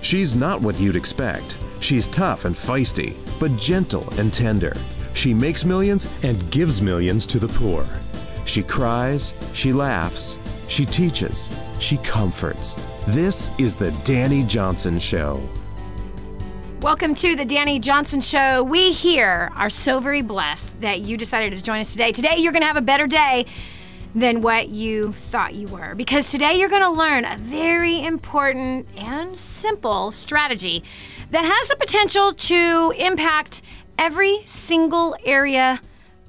She's not what you'd expect. She's tough and feisty, but gentle and tender. She makes millions and gives millions to the poor. She cries, she laughs, she teaches, she comforts. This is the Dani Johnson Show. Welcome to the Dani Johnson Show. We here are so very blessed that you decided to join us today. Today you're going to have a better day than what you thought you were, because today you're going to learn a very important and simple strategy that has the potential to impact every single area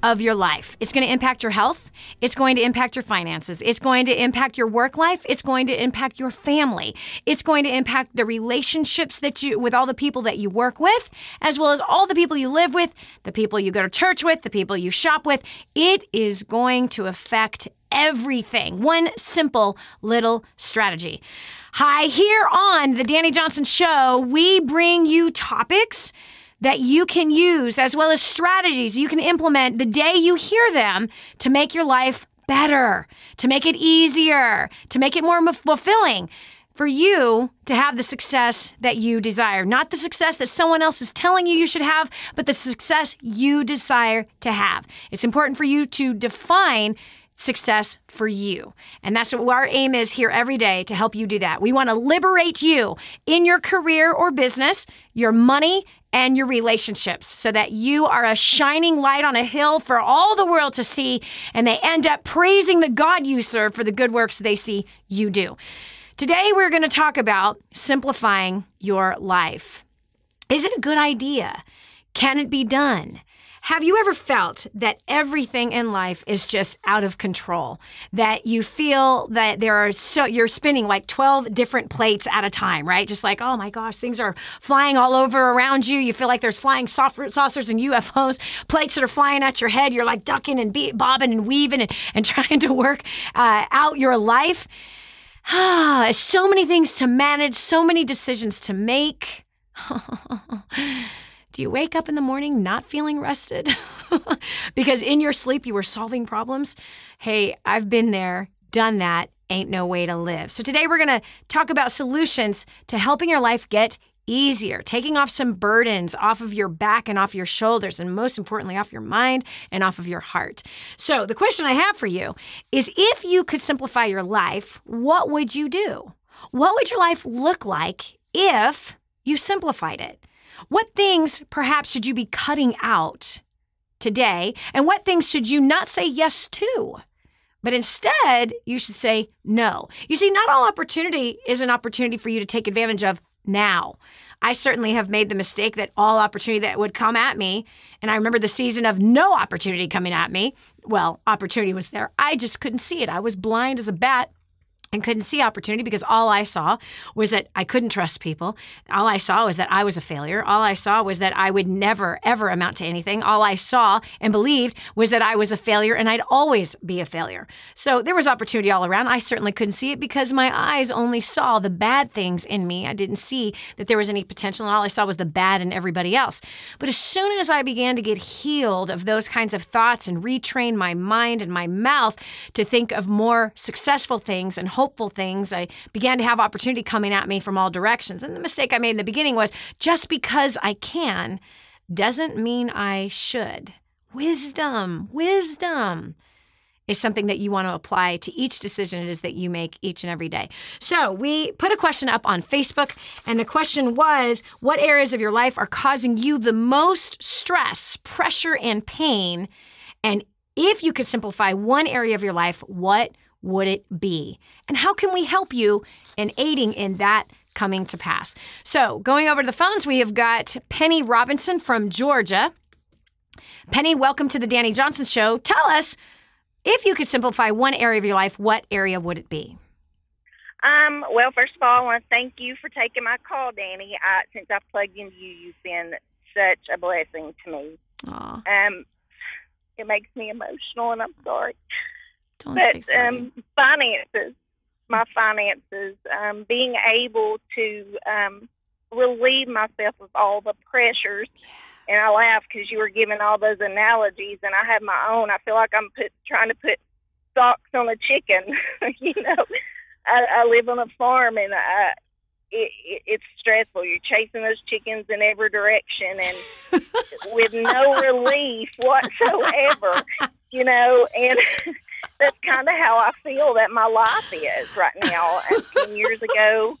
of your life. It's going to impact your health. It's going to impact your finances. It's going to impact your work life. It's going to impact your family. It's going to impact the relationships that you, with all the people that you work with, as well as all the people you live with, the people you go to church with, the people you shop with. It is going to affect everything. One simple little strategy. Hi, here on the Dani Johnson Show, we bring you topics that you can use, as well as strategies you can implement the day you hear them to make your life better, to make it easier, to make it more fulfilling, for you to have the success that you desire. Not the success that someone else is telling you should have, but the success you desire to have. It's important for you to define success for you. And that's what our aim is here every day, to help you do that. We want to liberate you in your career or business, your money, and your relationships, so that you are a shining light on a hill for all the world to see, and they end up praising the God you serve for the good works they see you do. Today, we're going to talk about simplifying your life. Is it a good idea? Can it be done? Have you ever felt that everything in life is just out of control? That you feel that you're spinning like 12 different plates at a time, right? Just like, oh my gosh, things are flying all over around you. You feel like there's flying saucers and UFOs, plates that are flying at your head. You're like ducking and bobbing and weaving and trying to work out your life. So many things to manage, so many decisions to make. Do you wake up in the morning not feeling rested? Because in your sleep you were solving problems? Hey, I've been there, done that. Ain't no way to live. So today we're going to talk about solutions to helping your life get easier, taking off some burdens off of your back and off your shoulders, and most importantly, off your mind and off of your heart. So the question I have for you is, if you could simplify your life, what would you do? What would your life look like if you simplified it? What things perhaps should you be cutting out today? And what things should you not say yes to? But instead, you should say no. You see, not all opportunity is an opportunity for you to take advantage of now. I certainly have made the mistake that all opportunity that would come at me, and I remember the season of no opportunity coming at me. Well, opportunity was there. I just couldn't see it. I was blind as a bat and couldn't see opportunity, because all I saw was that I couldn't trust people. All I saw was that I was a failure. All I saw was that I would never, ever amount to anything. All I saw and believed was that I was a failure and I'd always be a failure. So there was opportunity all around. I certainly couldn't see it because my eyes only saw the bad things in me. I didn't see that there was any potential, and all I saw was the bad in everybody else. But as soon as I began to get healed of those kinds of thoughts and retrain my mind and my mouth to think of more successful things and hopeful things, I began to have opportunity coming at me from all directions. And the mistake I made in the beginning was, just because I can doesn't mean I should. Wisdom is something that you want to apply to each decision it is that you make each and every day. So we put a question up on Facebook, and the question was, what areas of your life are causing you the most stress, pressure, and pain? And if you could simplify one area of your life, what would it be? And how can we help you in aiding in that coming to pass? So going over to the phones, we have got Penny Robinson from Georgia. Penny, welcome to the Dani Johnson Show. Tell us, if you could simplify one area of your life, what area would it be? Well, first of all, I want to thank you for taking my call, Dani. Since I've plugged into you, you've been such a blessing to me. Aw. It makes me emotional, and I'm sorry. Don't say sorry. My finances, being able to relieve myself of all the pressures. And I laugh because you were giving all those analogies, and I have my own. I feel like I'm trying to put socks on a chicken. I live on a farm, and it's stressful. You're chasing those chickens in every direction and with no relief whatsoever, you know, and that's kind of how I feel that my life is right now. And 10 years ago,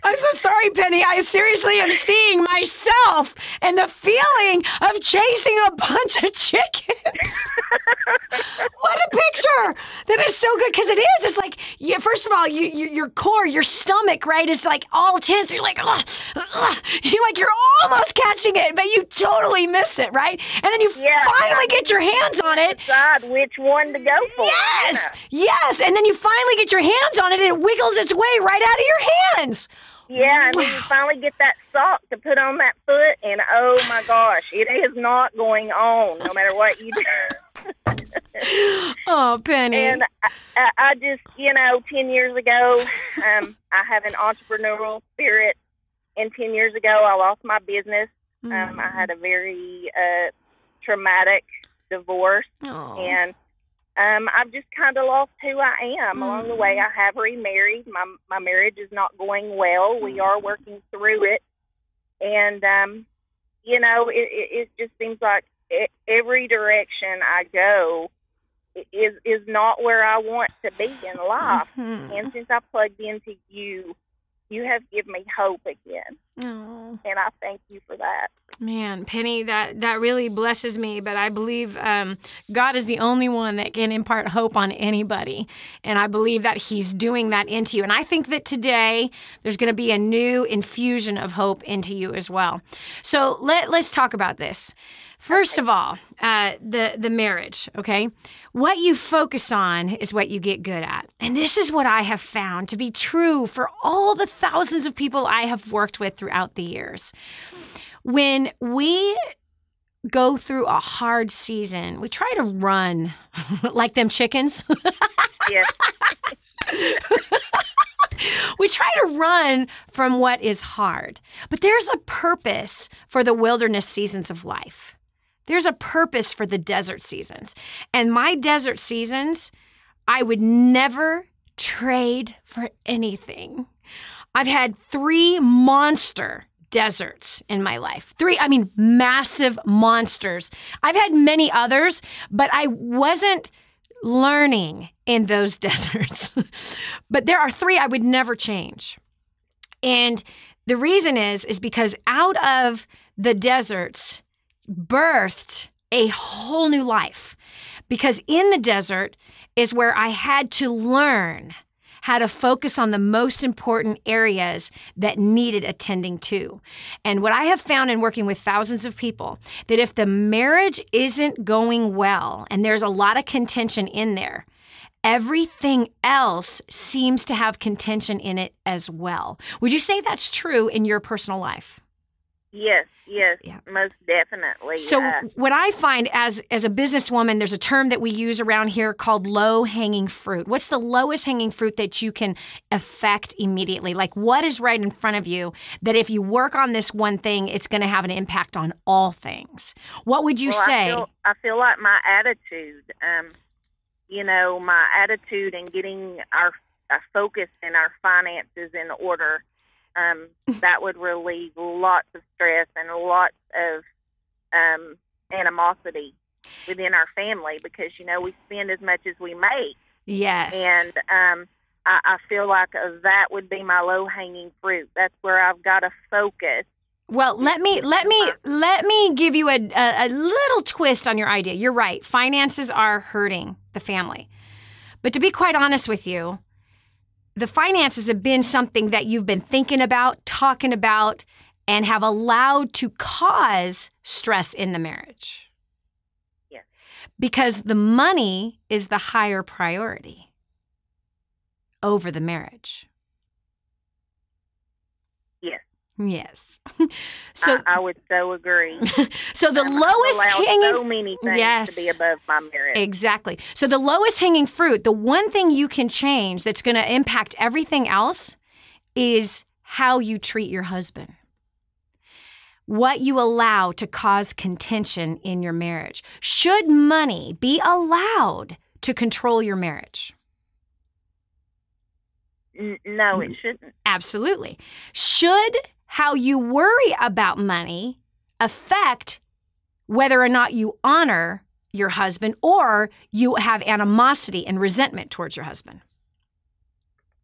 I'm so sorry, Penny. I seriously am seeing myself and the feeling of chasing a bunch of chickens. What a picture. That is so good, because it is. It's like, first of all, your core, your stomach, right, is like all tense. You're like, ugh, ugh. You're almost catching it, but you totally miss it, right? And then you finally get your hands on it. Decide which one to go for. Yes, yes. And then you finally get your hands on it, and it wiggles its way right out of your hands. Yeah, and then you finally get that sock to put on that foot, and oh my gosh, it is not going on no matter what you do. Oh, Penny. And I just, 10 years ago, I have an entrepreneurial spirit, and 10 years ago I lost my business. I had a very traumatic divorce, and I've just kind of lost who I am along the way. I have remarried. My marriage is not going well. We are working through it. And, it just seems like every direction I go is not where I want to be in life. And since I plugged into you, you have given me hope again. Oh. And I thank you for that. Man, Penny, that really blesses me, but I believe God is the only one that can impart hope on anybody, and I believe that He's doing that into you. And I think that today there's going to be a new infusion of hope into you as well. So let's talk about this. First of all, the marriage, okay? What you focus on is what you get good at. And this is what I have found to be true for all the thousands of people I have worked with throughout the years. When we go through a hard season, we try to run like them chickens. Yes. We try to run from what is hard. But there's a purpose for the wilderness seasons of life. There's a purpose for the desert seasons. And my desert seasons, I would never trade for anything. I've had 3 monster deserts in my life. 3, massive monsters. I've had many others, but I wasn't learning in those deserts. But there are 3 I would never change. And the reason is because out of the deserts birthed a whole new life. Because in the desert is where I had to learn how to focus on the most important areas that needed attending to. And what I have found in working with thousands of people, that if the marriage isn't going well, and there's a lot of contention in there, everything else seems to have contention in it as well. Would you say that's true in your personal life? Yes, yeah. Most definitely. So what I find as a businesswoman, there's a term that we use around here called low-hanging fruit. What's the lowest hanging fruit that you can affect immediately? Like, what is right in front of you that if you work on this one thing, it's going to have an impact on all things? What would you say? I feel like my attitude, my attitude in getting our focus and our finances in order, that would relieve lots of stress and lots of animosity within our family because, we spend as much as we make. Yes. And I feel like that would be my low-hanging fruit. That's where I've got to focus. Well, let me give you a little twist on your idea. You're right. Finances are hurting the family. But to be quite honest with you, the finances have been something that you've been thinking about, talking about, and have allowed to cause stress in the marriage. Yes. Because the money is the higher priority over the marriage. Yes. Yes. So I would so agree. So the lowest hanging so many things to be above my marriage. Exactly. So the lowest hanging fruit, the one thing you can change that's going to impact everything else is how you treat your husband. What you allow to cause contention in your marriage. Should money be allowed to control your marriage? No, it shouldn't. Absolutely. Should how you worry about money affect whether or not you honor your husband or you have animosity and resentment towards your husband?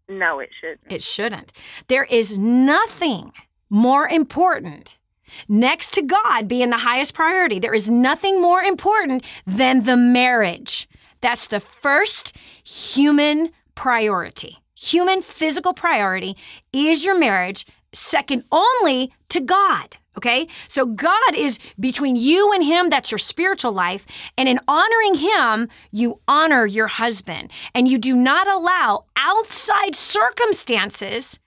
No, it shouldn't. It shouldn't. There is nothing more important, next to God being the highest priority, there is nothing more important than the marriage. That's the first human priority. Human physical priority is your marriage, second only to God. Okay? So God is between you and him. That's your spiritual life. And in honoring him, you honor your husband. And you do not allow outside circumstances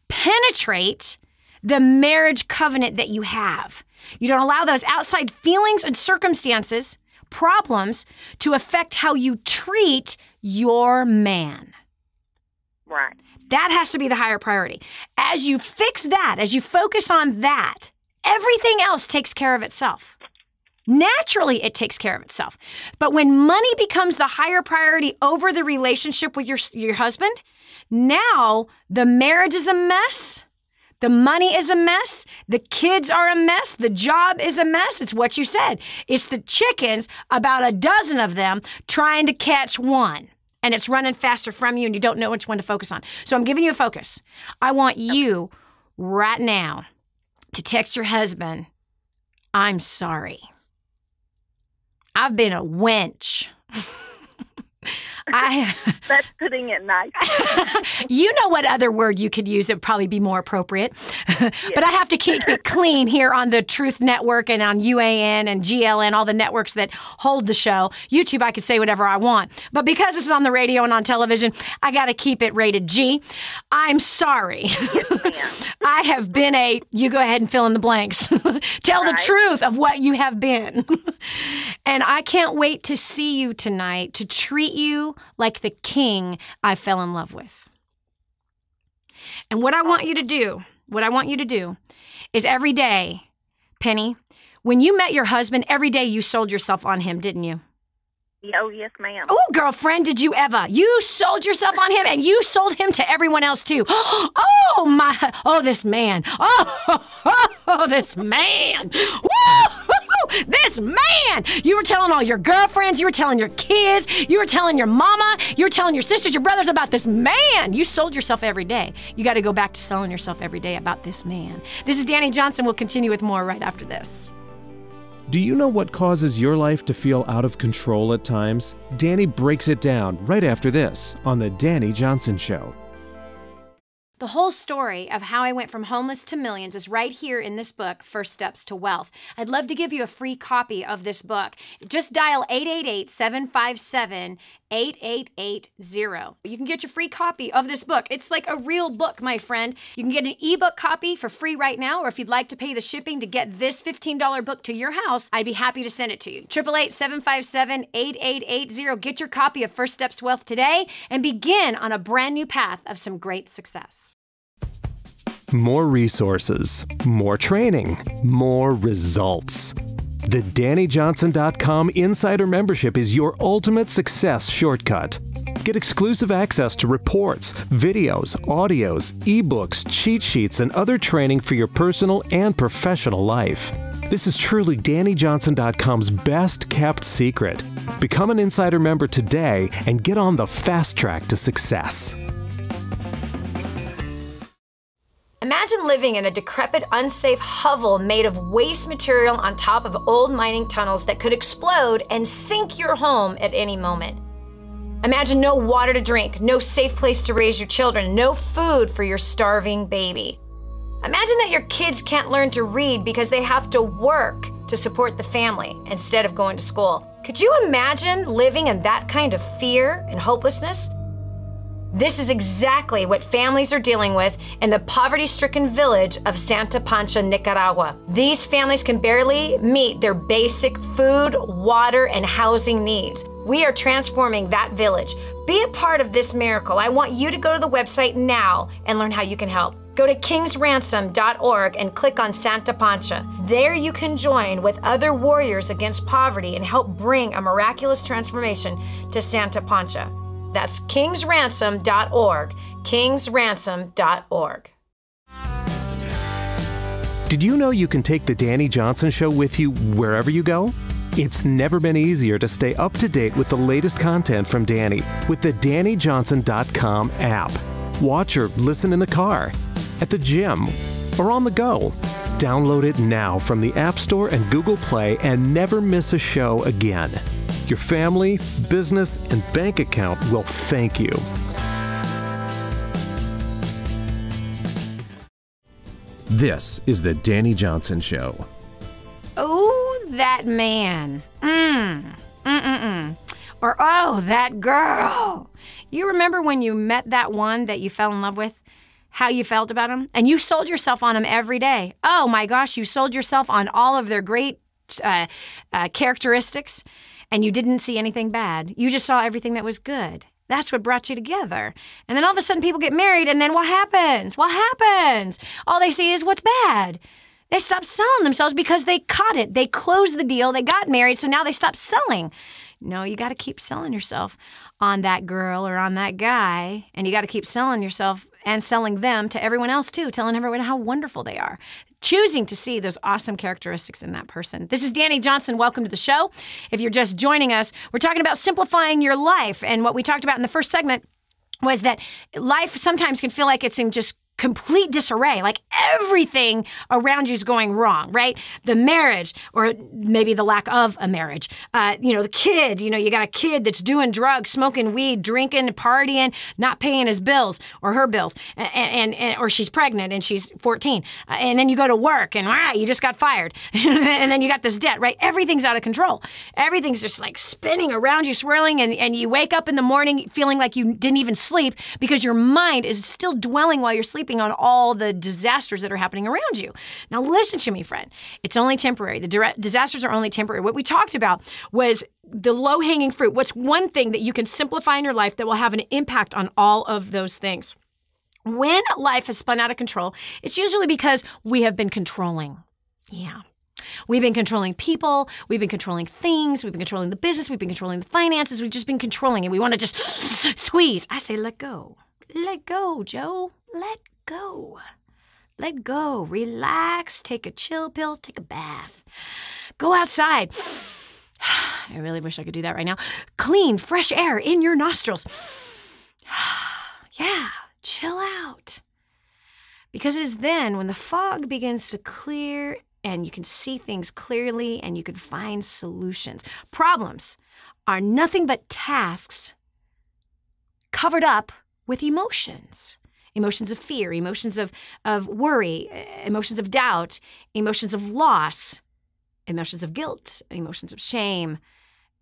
penetrate the marriage covenant that you have. You don't allow those outside feelings and circumstances, problems, to affect how you treat your man. Right. That has to be the higher priority. As you fix that, as you focus on that, everything else takes care of itself. Naturally, it takes care of itself. But when money becomes the higher priority over the relationship with your husband, now the marriage is a mess. The money is a mess. The kids are a mess. The job is a mess. It's what you said. It's the chickens, about a dozen of them, trying to catch one. And it's running faster from you and you don't know which one to focus on. So I'm giving you a focus. I want you right now to text your husband, "I'm sorry. I've been a wench." That's putting it nice. You know what other word you could use that would probably be more appropriate. Yes. But I have to keep it clean here on the Truth Network and on UAN and GLN, all the networks that hold the show. YouTube, I could say whatever I want. But because this is on the radio and on television, I got to keep it rated G. I'm sorry. Yes, ma'am. I have been you go ahead and fill in the blanks. Tell the truth of what you have been. And I can't wait to see you tonight, to treat you like the king I fell in love with. And what I want you to do is every day, Penny, when you met your husband, every day you sold yourself on him, didn't you? Oh, yes, ma'am. Oh, girlfriend, did you ever? You sold yourself on him and you sold him to everyone else too. Oh, this man. Oh, this man. Woo! This man. You were telling all your girlfriends, you were telling your kids, you were telling your mama, you were telling your sisters, your brothers about this man. You sold yourself every day. You got to go back to selling yourself every day about this man. This is Dani Johnson. We'll continue with more right after this. Do you know what causes your life to feel out of control at times? Dani breaks it down right after this on The Dani Johnson Show. The whole story of how I went from homeless to millions is right here in this book, First Steps to Wealth. I'd love to give you a free copy of this book. Just dial 888-757-8880. You can get your free copy of this book. It's like a real book, my friend. You can get an ebook copy for free right now, or if you'd like to pay the shipping to get this $15 book to your house, I'd be happy to send it to you. 888-757-8880. Get your copy of First Steps to Wealth today and begin on a brand new path of some great success. More resources, more training, more results. The DaniJohnson.com Insider Membership is your ultimate success shortcut. Get exclusive access to reports, videos, audios, ebooks, cheat sheets, and other training for your personal and professional life. This is truly DaniJohnson.com's best kept secret. Become an Insider member today and get on the fast track to success. Imagine living in a decrepit, unsafe hovel made of waste material on top of old mining tunnels that could explode and sink your home at any moment. Imagine no water to drink, no safe place to raise your children, no food for your starving baby. Imagine that your kids can't learn to read because they have to work to support the family instead of going to school. Could you imagine living in that kind of fear and hopelessness? This is exactly what families are dealing with in the poverty-stricken village of Santa Pancha, Nicaragua. These families can barely meet their basic food, water, and housing needs. We are transforming that village. Be a part of this miracle. I want you to go to the website now and learn how you can help. Go to kingsransom.org and click on Santa Pancha. There you can join with other warriors against poverty and help bring a miraculous transformation to Santa Pancha. That's kingsransom.org. kingsransom.org. Did you know you can take the Dani Johnson Show with you wherever you go? It's never been easier to stay up to date with the latest content from Dani with the DaniJohnson.com app. Watch or listen in the car, at the gym, or on the go. Download it now from the App Store and Google Play and never miss a show again. Your family, business, and bank account will thank you. This is the Dani Johnson Show. Oh, that man. Or, oh, that girl. You remember when you met that one that you fell in love with? How you felt about him? And you sold yourself on him every day. Oh, my gosh, you sold yourself on all of their great characteristics, and you didn't see anything bad. You just saw everything that was good. That's what brought you together. And then all of a sudden people get married, and then what happens? What happens? All they see is what's bad. They stopped selling themselves because they caught it. They closed the deal. They got married, so now they stopped selling. No, you got to keep selling yourself on that girl or on that guy, and you got to keep selling yourself and selling them to everyone else too, telling everyone how wonderful they are. Choosing to see those awesome characteristics in that person. This is Dani Johnson. Welcome to the show. If you're just joining us, we're talking about simplifying your life. And what we talked about in the first segment was that life sometimes can feel like it's in just complete disarray, like everything around you is going wrong, right? The marriage, or maybe the lack of a marriage. The kid, you got a kid that's doing drugs, smoking weed, drinking, partying, not paying his bills or her bills, and or she's pregnant and she's 14. And then you go to work and you just got fired. And then you got this debt, right? Everything's out of control. Everything's just like spinning around you, swirling, and you wake up in the morning feeling like you didn't even sleep because your mind is still dwelling while you're sleeping on all the disasters that are happening around you. Now listen to me, friend. It's only temporary. The disasters are only temporary. What we talked about was the low-hanging fruit. What's one thing that you can simplify in your life that will have an impact on all of those things? When life has spun out of control, it's usually because we have been controlling. Yeah. We've been controlling people. We've been controlling things. We've been controlling the business. We've been controlling the finances. We've just been controlling, and we want to just squeeze. I say, let go. Let go, Joe. Let go. Let go. Relax. Take a chill pill. Take a bath. Go outside. I really wish I could do that right now. Clean, fresh air in your nostrils. Yeah, chill out. Because it is then when the fog begins to clear and you can see things clearly and you can find solutions. Problems are nothing but tasks covered up with emotions. Emotions of fear, emotions of worry, emotions of doubt, emotions of loss, emotions of guilt, emotions of shame,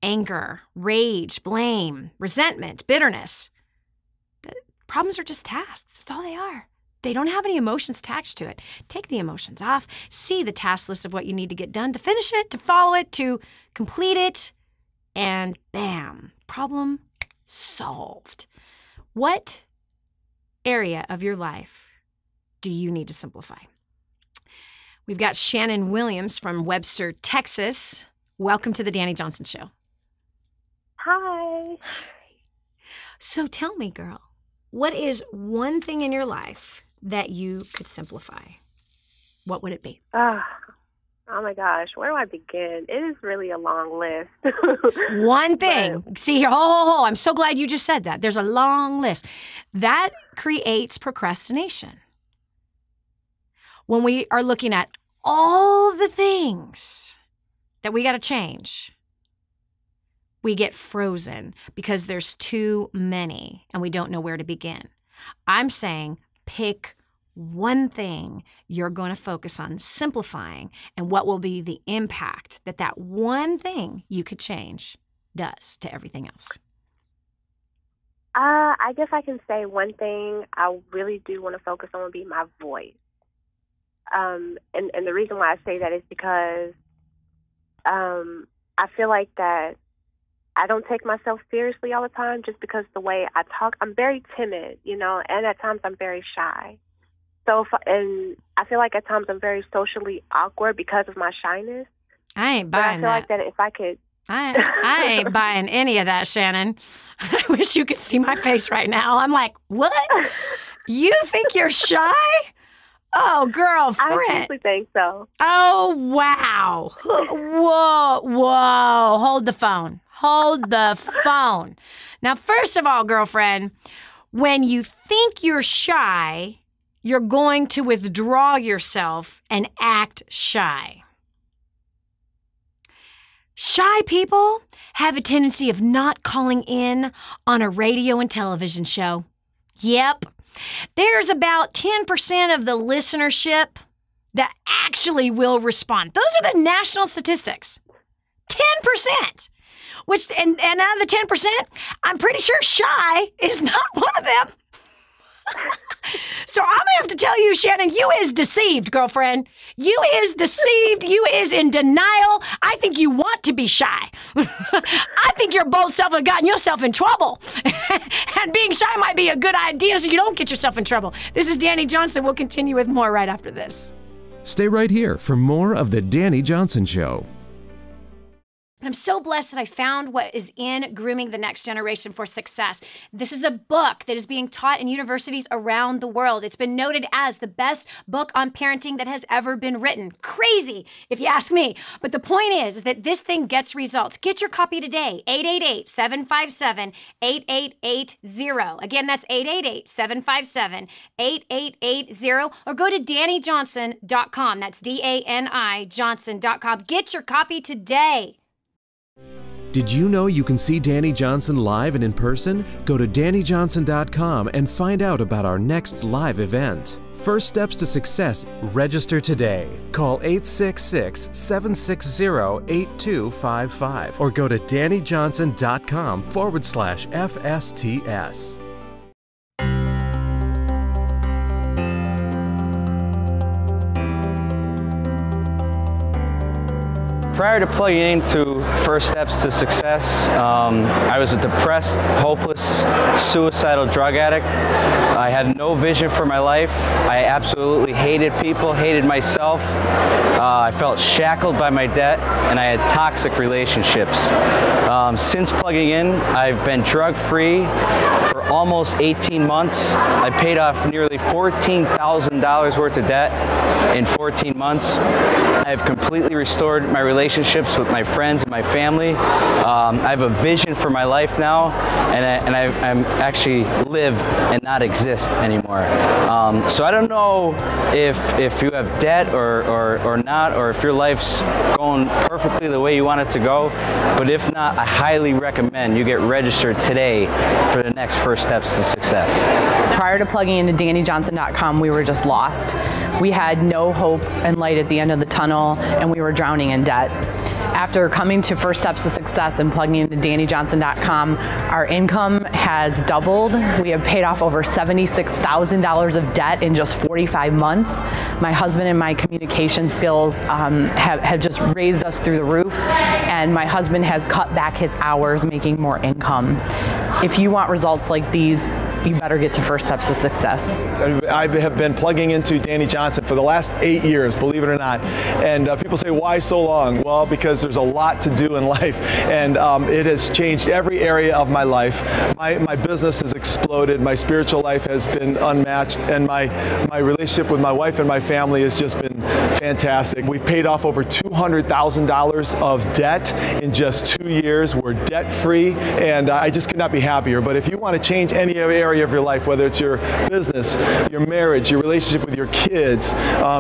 anger, rage, blame, resentment, bitterness. Problems are just tasks. That's all they are. They don't have any emotions attached to it. Take the emotions off. See the task list of what you need to get done to finish it, to follow it, to complete it, and bam, problem solved. What area of your life do you need to simplify? We've got Shannon Williams from Webster, Texas. Welcome to the Dani Johnson Show. Hi. So tell me, girl, what is one thing in your life that you could simplify? What would it be? Oh my gosh, where do I begin? It is really a long list. One thing. See here, I'm so glad you just said that. There's a long list. That creates procrastination. When we are looking at all the things that we got to change, we get frozen because there's too many and we don't know where to begin. I'm saying pick one thing you're going to focus on simplifying and what will be the impact that that one thing you could change does to everything else. I guess I can say one thing I really do want to focus on would be my voice. And the reason why I say that is because I feel like that I don't take myself seriously all the time just because the way I talk. I'm very timid, and at times I'm very shy. And I feel like at times I'm very socially awkward because of my shyness. I ain't buying that. But I feel like that if I could I ain't buying any of that, Shannon. I wish you could see my face right now. I'm like, what? You think you're shy? Oh, girlfriend. I honestly think so. Oh, wow. Whoa. Hold the phone. Hold the phone. Now, first of all, girlfriend, when you think you're shy, you're going to withdraw yourself and act shy. Shy people have a tendency of not calling in on a radio and television show. Yep. There's about 10% of the listenership that actually will respond. Those are the national statistics. 10%. Which, and out of the 10%, I'm pretty sure shy is not one of them. So I'm going to have to tell you, Shannon, you is deceived, girlfriend. You is deceived. You is in denial. I think you want to be shy. I think your bold self have gotten yourself in trouble. And being shy might be a good idea so you don't get yourself in trouble. This is Dani Johnson. We'll continue with more right after this. Stay right here for more of The Dani Johnson Show. I'm so blessed that I found what is in Grooming the Next Generation for Success. This is a book that is being taught in universities around the world. It's been noted as the best book on parenting that has ever been written. Crazy, if you ask me. But the point is that this thing gets results. Get your copy today, 888-757-8880. Again, that's 888-757-8880. Or go to DaniJohnson.com. That's DANI Johnson.com. Get your copy today. Did you know you can see Dani Johnson live and in person? Go to DaniJohnson.com and find out about our next live event. First Steps to Success. Register today. Call 866-760-8255 or go to DaniJohnson.com/FSTS. Prior to plugging into First Steps to Success, I was a depressed, hopeless, suicidal drug addict. I had no vision for my life. I absolutely hated people, hated myself. I felt shackled by my debt, and I had toxic relationships. Since plugging in, I've been drug-free for almost 18 months. I paid off nearly $14,000 worth of debt in 14 months. I've completely restored my relationships with my friends and my family. I have a vision for my life now, and I'm actually live and not exist anymore. So I don't know if you have debt or not, or if your life's going perfectly the way you want it to go. But if not, I highly recommend you get registered today for the next First Steps to Success. Prior to plugging into DaniJohnson.com, we were just lost. We had no hope and light at the end of the tunnel, and we were drowning in debt. After coming to First Steps to Success and plugging into DaniJohnson.com, our income has doubled. We have paid off over $76,000 of debt in just 45 months. My husband and my communication skills have just raised us through the roof, and my husband has cut back his hours, making more income. If you want results like these, you better get to First Steps to Success. I have been plugging into Dani Johnson for the last 8 years, believe it or not. And people say, why so long? Well, because there's a lot to do in life, and it has changed every area of my life. My business has exploded, my spiritual life has been unmatched, and my relationship with my wife and my family has just been fantastic. We've paid off over $200,000 of debt in just 2 years. We're debt-free, and I just could not be happier. But if you want to change any area of your life, whether it's your business, your marriage, your relationship with your kids,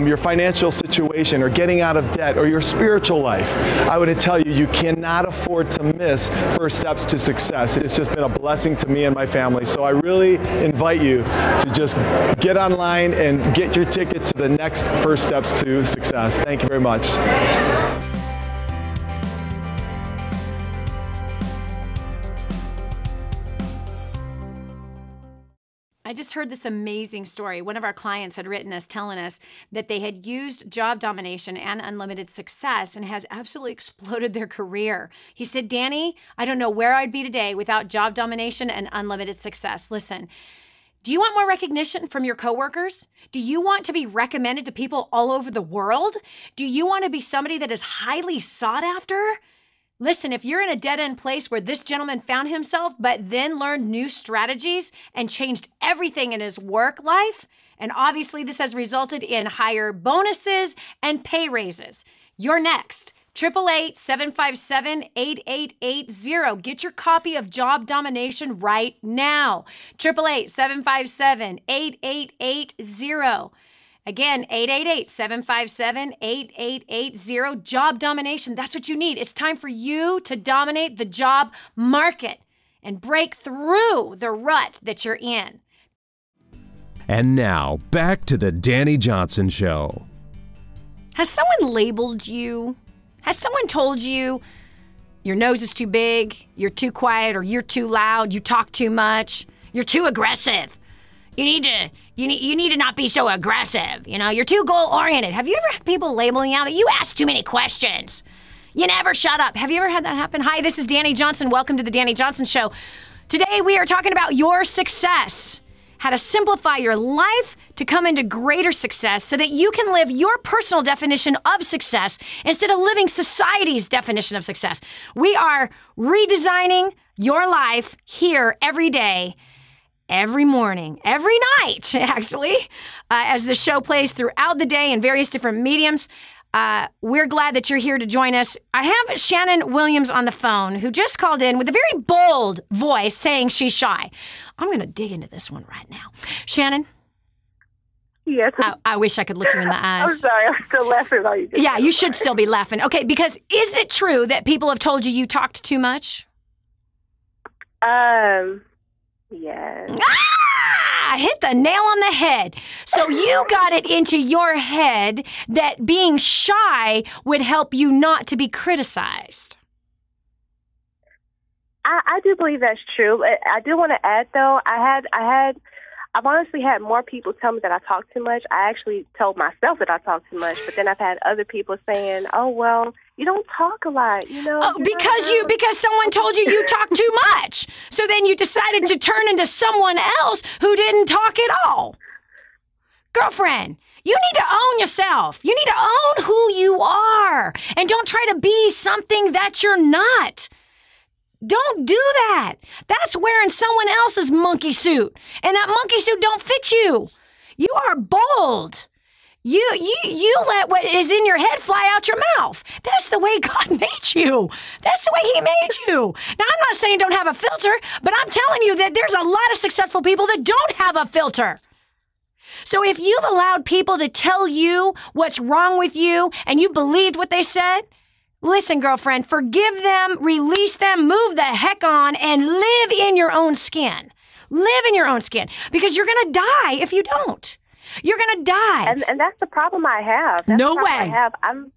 your financial situation, or getting out of debt, or your spiritual life, I would tell you, you cannot afford to miss First Steps to Success. It's just been a blessing to me and my family. So I really invite you to just get online and get your ticket to the next First Steps to Success. Thank you very much. I just heard this amazing story. One of our clients had written us telling us that they had used job domination and unlimited success and has absolutely exploded their career. He said, Dani, I don't know where I'd be today without job domination and unlimited success. Listen, do you want more recognition from your coworkers? Do you want to be recommended to people all over the world? Do you want to be somebody that is highly sought after? Listen, if you're in a dead-end place where this gentleman found himself, but then learned new strategies and changed everything in his work life, and obviously this has resulted in higher bonuses and pay raises. You're next. 888-757-8880. Get your copy of Job Domination right now. 888-757-8880. Again, 888-757-8880. Job Domination. That's what you need. It's time for you to dominate the job market and break through the rut that you're in. And now, back to the Dani Johnson Show. Has someone labeled you? Has someone told you your nose is too big, you're too quiet, or you're too loud, you talk too much, you're too aggressive? You need to not be so aggressive. You know, you're too goal-oriented. Have you ever had people labeling you out that you ask too many questions? You never shut up. Have you ever had that happen? Hi, this is Dani Johnson. Welcome to the Dani Johnson Show. Today we are talking about your success, how to simplify your life to come into greater success so that you can live your personal definition of success instead of living society's definition of success. We are redesigning your life here every day, every morning, every night, actually, as the show plays throughout the day in various different mediums. We're glad that you're here to join us. I have Shannon Williams on the phone, who just called in with a very bold voice saying she's shy. I'm going to dig into this one right now. Shannon? Yes. I wish I could look you in the eyes. I'm sorry. I'm still laughing about you. Yeah, you should still be laughing. Okay, because is it true that people have told you talked too much? Yes. I hit the nail on the head. So you got it into your head that being shy would help you not to be criticized. I do believe that's true. I do want to add, though, I've honestly had more people tell me that I talk too much. I actually told myself that I talk too much, but then I've had other people saying, "Oh, well, you don't talk a lot, you know." Oh, because someone told you talk too much. So then you decided to turn into someone else who didn't talk at all. Girlfriend, you need to own yourself. You need to own who you are. And don't try to be something that you're not. Don't do that. That's wearing someone else's monkey suit. And that monkey suit don't fit you. You are bold. You let what is in your head fly out your mouth. That's the way God made you. That's the way He made you. Now, I'm not saying don't have a filter, but I'm telling you that there's a lot of successful people that don't have a filter. So if you've allowed people to tell you what's wrong with you and you believed what they said, listen, girlfriend, forgive them, release them, move the heck on, and live in your own skin. Live in your own skin, because you're going to die if you don't. You're going to die. And that's the problem I have. No way. I'm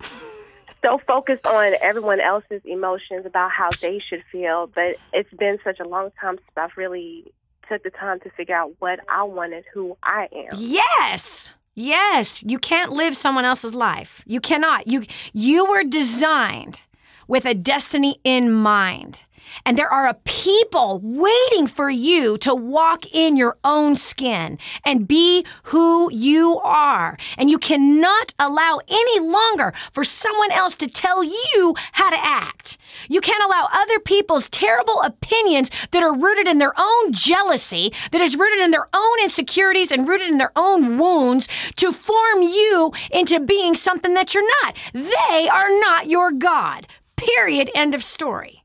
so focused on everyone else's emotions about how they should feel, but it's been such a long time since I've really took the time to figure out what I wanted, who I am. Yes. Yes, you can't live someone else's life. You cannot. You were designed with a destiny in mind. And there are a people waiting for you to walk in your own skin and be who you are. And you cannot allow any longer for someone else to tell you how to act. You can't allow other people's terrible opinions that are rooted in their own jealousy, that is rooted in their own insecurities and rooted in their own wounds, to form you into being something that you're not. They are not your God. Period. End of story.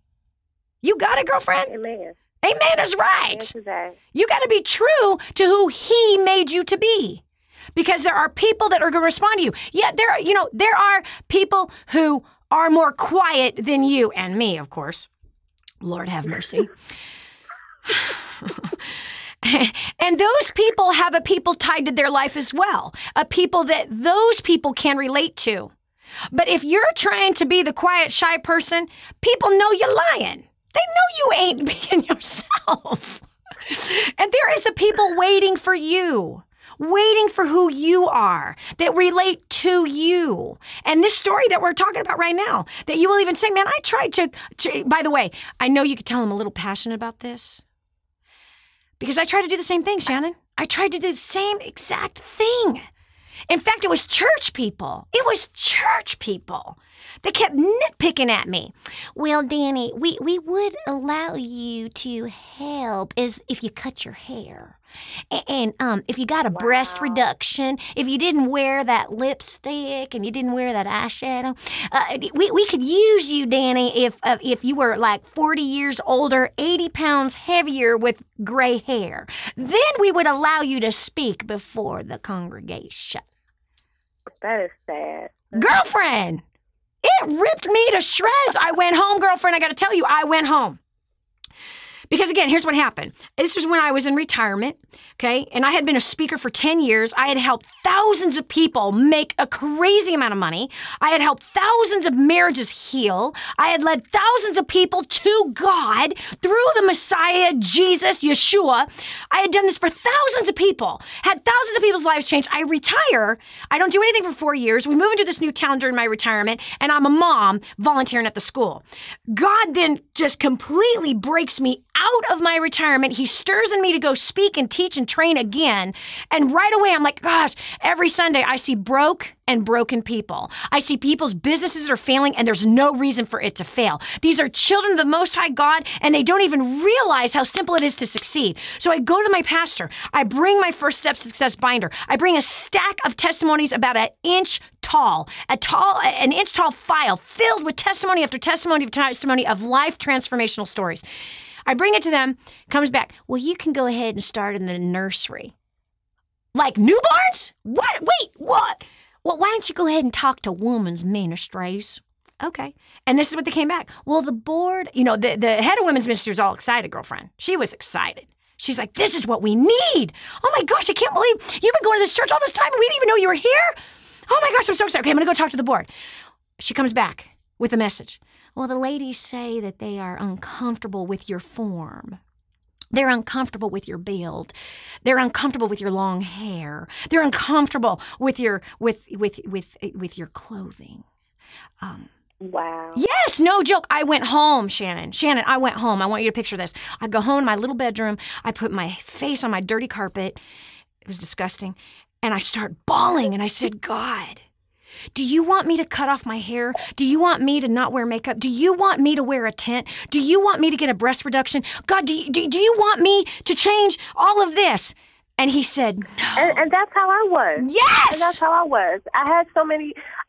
You got it, girlfriend? Amen. Amen is right. Amen. You got to be true to who He made you to be, because there are people that are going to respond to you. Yeah, there are people who are more quiet than you and me, of course. Lord have mercy. And those people have a people tied to their life as well, a people that those people can relate to. But if you're trying to be the quiet, shy person, people know you're lying. They know you ain't being yourself. And there is a people waiting for you, waiting for who you are, that relate to you. And this story that we're talking about right now, that you will even say, man, I tried to by the way, I know you could tell I'm a little passionate about this, because I tried to do the same thing, Shannon. I tried to do the same exact thing. In fact, it was church people. It was church people. They kept nitpicking at me. Well, Dani, we would allow you to help if you cut your hair. And if you got a breast reduction, if you didn't wear that lipstick and you didn't wear that eyeshadow, we could use you, Dani, if you were like 40 years older, 80 pounds heavier with gray hair. Then we would allow you to speak before the congregation. That is sad. Girlfriend, it ripped me to shreds. I went home, girlfriend. I got to tell you, I went home. Because again, here's what happened. This was when I was in retirement, okay? And I had been a speaker for 10 years. I had helped thousands of people make a crazy amount of money. I had helped thousands of marriages heal. I had led thousands of people to God through the Messiah, Jesus, Yeshua. I had done this for thousands of people, had thousands of people's lives changed. I retire. I don't do anything for 4 years. We move into this new town during my retirement, and I'm a mom volunteering at the school. God then just completely breaks me out of my retirement. He stirs in me to go speak and teach and train again. And right away, I'm like, gosh, every Sunday I see broke and broken people. I see people's businesses are failing and there's no reason for it to fail. These are children of the Most High God and they don't even realize how simple it is to succeed. So I go to my pastor. I bring my First Step Success binder. I bring a stack of testimonies about an inch tall file filled with testimony after testimony after testimony of life transformational stories. I bring it to them, comes back, well, you can go ahead and start in the nursery. Like newborns? What? Wait, what? Well, why don't you go ahead and talk to women's ministries? Okay. And this is what they came back. Well, the board, the head of women's ministry was all excited, girlfriend. She was excited. She's like, this is what we need. Oh my gosh, I can't believe you've been going to this church all this time and we didn't even know you were here. Oh my gosh, I'm so excited. Okay, I'm going to go talk to the board. She comes back with a message. Well, the ladies say that they are uncomfortable with your form. They're uncomfortable with your build. They're uncomfortable with your long hair. They're uncomfortable with your your clothing. Wow. Yes, no joke. I went home, Shannon. I went home. I want you to picture this. I go home in my little bedroom. I put my face on my dirty carpet. It was disgusting. And I start bawling and I said, God, do you want me to cut off my hair? Do you want me to not wear makeup? Do you want me to wear a tent? Do you want me to get a breast reduction? God, do you want me to change all of this? And he said, no. And that's how I was. Yes! And that's how I was. I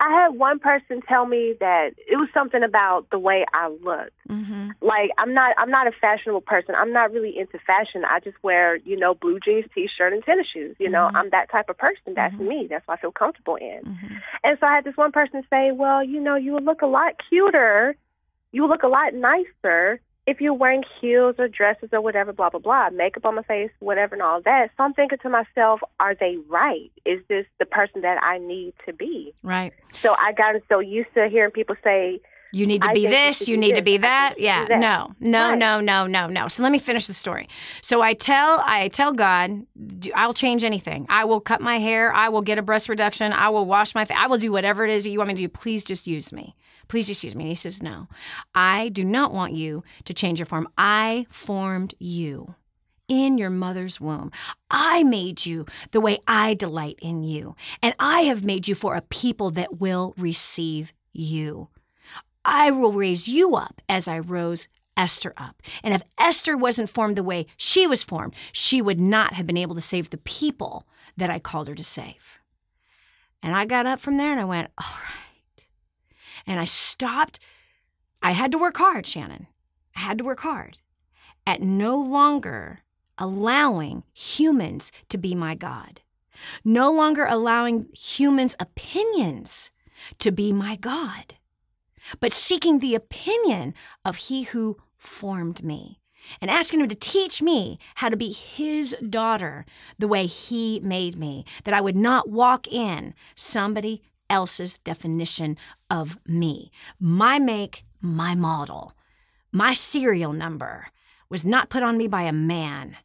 had one person tell me that it was something about the way I looked. Mm-hmm. Like, I'm not a fashionable person. I'm not really into fashion. I just wear, blue jeans, T-shirt, and tennis shoes. Mm-hmm. I'm that type of person. That's mm-hmm. me. That's what I feel comfortable in. Mm-hmm. And so I had this one person say, well, you would look a lot cuter. You would look a lot nicer if you're wearing heels or dresses or whatever, blah, blah, blah, makeup on my face, whatever and all that. So I'm thinking to myself, are they right? Is this the person that I need to be? Right. So I got so used to hearing people say, you need to be this, you need to be that. Yeah, no. So let me finish the story. So I tell God, I'll change anything. I will cut my hair. I will get a breast reduction. I will wash my face. I will do whatever it is that you want me to do. Please just use me. Please just use me. And he says, no, I do not want you to change your form. I formed you in your mother's womb. I made you the way I delight in you. And I have made you for a people that will receive you. I will raise you up as I rose Esther up. And if Esther wasn't formed the way she was formed, she would not have been able to save the people that I called her to save. And I got up from there and I went, all right. And I stopped. I had to work hard, Shannon. I had to work hard at no longer allowing humans to be my God. No longer allowing humans' opinions to be my God, but seeking the opinion of he who formed me and asking him to teach me how to be his daughter the way he made me, that I would not walk in somebody else's definition of me. My make, my model, my serial number was not put on me by a man,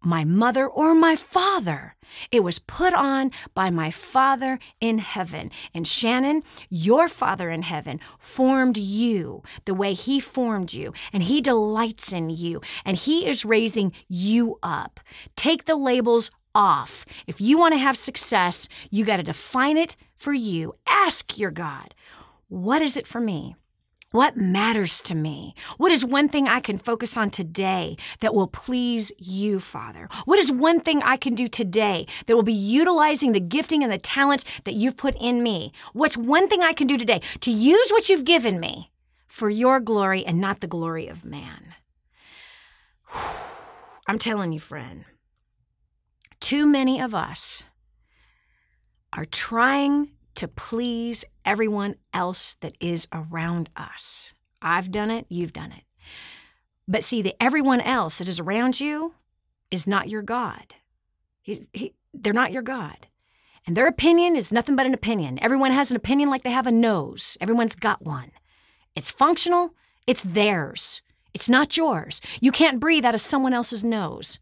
my mother or my father. It was put on by my Father in heaven. And Shannon, your Father in heaven formed you the way he formed you, and he delights in you, and he is raising you up. Take the labels off. If you want to have success, you got to define it for you. Ask your God, what is it for me? What matters to me? What is one thing I can focus on today that will please you, Father? What is one thing I can do today that will be utilizing the gifting and the talents that you've put in me? What's one thing I can do today to use what you've given me for your glory and not the glory of man? I'm telling you, friend, too many of us are trying to please everyone else that is around us. I've done it, you've done it. But see, the everyone else that is around you is not your God. They're not your God. And their opinion is nothing but an opinion. Everyone has an opinion like they have a nose. Everyone's got one. It's functional. It's theirs. It's not yours. You can't breathe out of someone else's nose.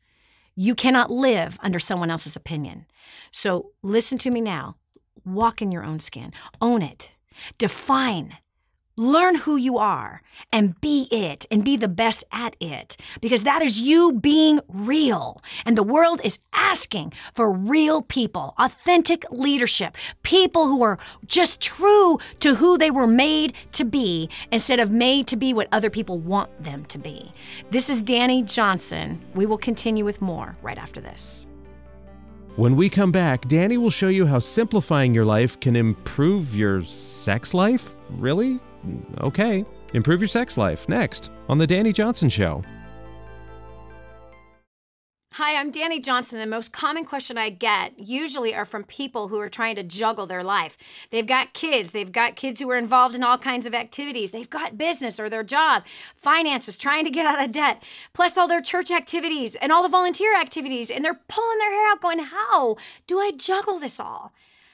You cannot live under someone else's opinion. So listen to me now. Walk in your own skin. Own it. Define. Learn who you are and be it and be the best at it, because that is you being real. And the world is asking for real people, authentic leadership, people who are just true to who they were made to be instead of made to be what other people want them to be. This is Dani Johnson. We will continue with more right after this. When we come back, Dani will show you how simplifying your life can improve your sex life? Really? Okay. Improve your sex life next on The Dani Johnson Show. Hi, I'm Dani Johnson. The most common question I get usually are from people who are trying to juggle their life. They've got kids who are involved in all kinds of activities. They've got business or their job, finances, trying to get out of debt, plus all their church activities and all the volunteer activities, and they're pulling their hair out going, how do I juggle this all?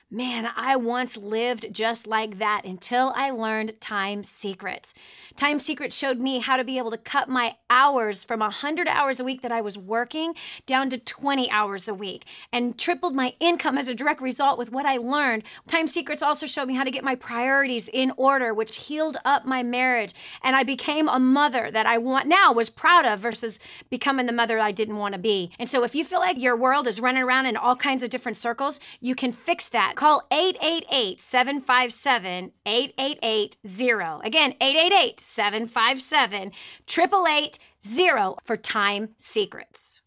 Man, I once lived just like that until I learned Time Secrets. Time Secrets showed me how to be able to cut my hours from 100 hours a week that I was working down to 20 hours a week and tripled my income as a direct result with what I learned. Time Secrets also showed me how to get my priorities in order, which healed up my marriage. And I became a mother that I was proud of versus becoming the mother I didn't want to be. And so if you feel like your world is running around in all kinds of different circles, you can fix that. Call 888-757-8880. Again, 888-757-8880 for Time Secrets.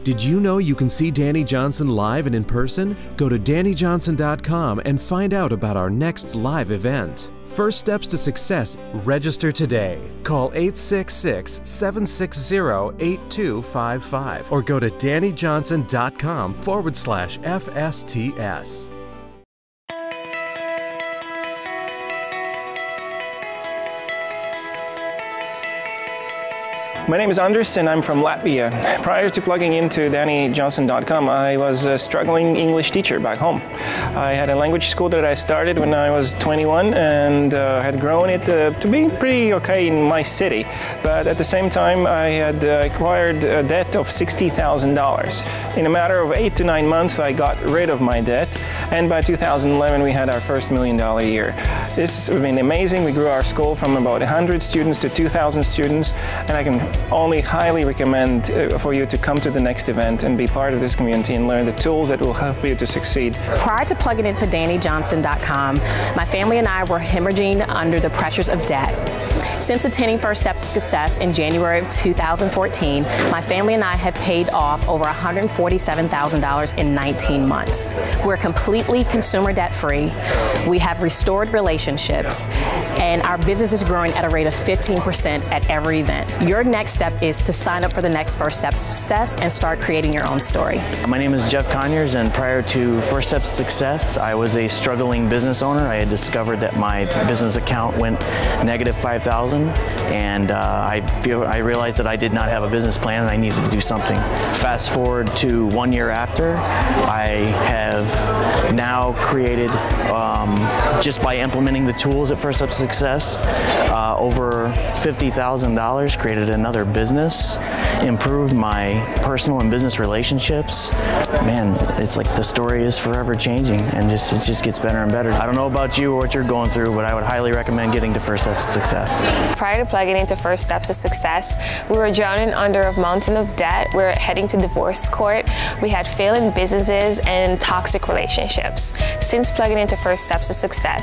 Did you know you can see Dani Johnson live and in person? Go to DaniJohnson.com and find out about our next live event. First Steps to Success. Register today. Call 866-760-8255 or go to DaniJohnson.com/FSTS. My name is Andris and I'm from Latvia. Prior to plugging into DaniJohnson.com, I was a struggling English teacher back home. I had a language school that I started when I was 21 and had grown it to be pretty okay in my city. But at the same time, I had acquired a debt of $60,000. In a matter of 8 to 9 months, I got rid of my debt, and by 2011, we had our first $1 million year. This has been amazing. We grew our school from about 100 students to 2,000 students, and I can only highly recommend for you to come to the next event and be part of this community and learn the tools that will help you to succeed. Prior to plugging into DaniJohnson.com, my family and I were hemorrhaging under the pressures of debt. Since attending First Steps to Success in January of 2014, my family and I have paid off over $147,000 in 19 months. We're completely consumer debt-free. We have restored relationships, and our business is growing at a rate of 15% at every event. Your next step is to sign up for the next First Steps to Success and start creating your own story. My name is Jeff Conyers, and prior to First Steps to Success, I was a struggling business owner. I had discovered that my business account went negative $5,000, and I realized that I did not have a business plan and I needed to do something. Fast forward to 1 year after, I have now created just by implementing the tools at First Steps to Success, over $50,000, created another business, improved my personal and business relationships. Man, it's like the story is forever changing, and it just gets better and better. I don't know about you or what you're going through, but I would highly recommend getting to First Steps to Success. Prior to plugging into First Steps to Success, we were drowning under a mountain of debt. We were heading to divorce court. We had failing businesses and toxic relationships. Since plugging into First Steps to Success,